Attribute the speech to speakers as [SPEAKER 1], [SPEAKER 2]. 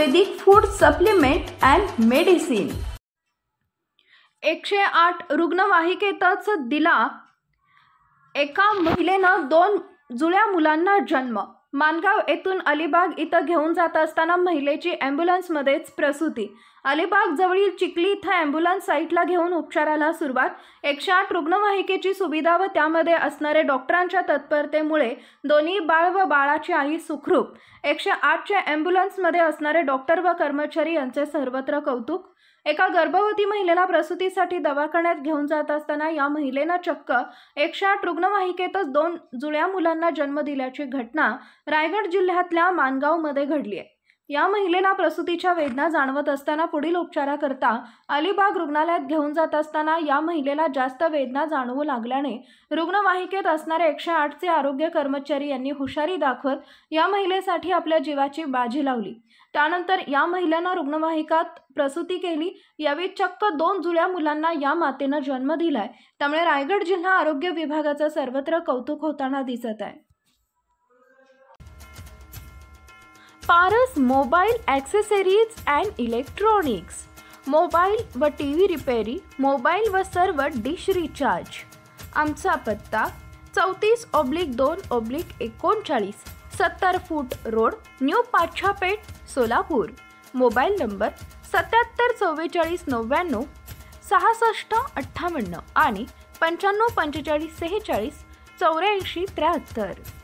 [SPEAKER 1] Ayurvedic food supplement and medicine. 108 रुग्णवाहिकेतच दिला एका महिलेनं 2 जुळ्या मुलांना जन्म। माणगाव येथून अलिबाग इथं घेऊन जात असताना महिलेची ॲम्ब्युलन्समध्येच प्रसूती। अलिबाग जवळील चिखली इथं ॲम्ब्युलन्स साईटला घेऊन उपचाराला सुरुवात। 108 रुग्णवाहिकेची सुविधा व त्यामध्ये असणारे डॉक्टरांच्या तत्परतेमुळे दोन्ही बाळ व बाळाची आई सुखरूप। 108च्या ॲम्ब्युलन्समध्ये असणारे डॉक्टर व कर्मचारी यांचे सर्वत्र कौतुक। एका गर्भवती महिलेला प्रसूतीसाठी दवाखान्यात घेऊन जात असताना या महिलेनं चक्क 108 रुग्णवाहिकेतच 2 जुळ्या मुलांना जन्म दिल्याची घटना रायगड जिल्ह्यातल्या माणगावमध्ये घडली आहे। या महिलेला प्रसूतीच्या वेदना जाणवत असताना पुढील उपचाराकरता अलिबाग रुग्णालयात घेऊन जात असताना या महिलेला जास्त वेदना जाणवू लागल्याने रुग्णवाहिकेत असणारे 108चे आरोग्य कर्मचारी यांनी हुशारी दाखवत या महिलेसाठी आपल्या जीवाची बाजी लावली। त्यानंतर या महिलेनं रुग्णवाहिकात प्रसूती केली। यावेळी चक्क 2 जुळ्या मुलांना या मातेनं जन्म दिलाय। त्यामुळे रायगड जिल्हा आरोग्य विभागाचं सर्वत्र कौतुक होताना दिसत आहे। Paras mobile accessories and electronics, mobile व टीव्ही रिपेरी, मोबाईल व सर्व डिश रिचार्ज। आमचा पत्ता 34/2/39, 70 फूट road, new Pachhapeth, Solapur. Mobile number 774499 6658 आणि 954546 8473।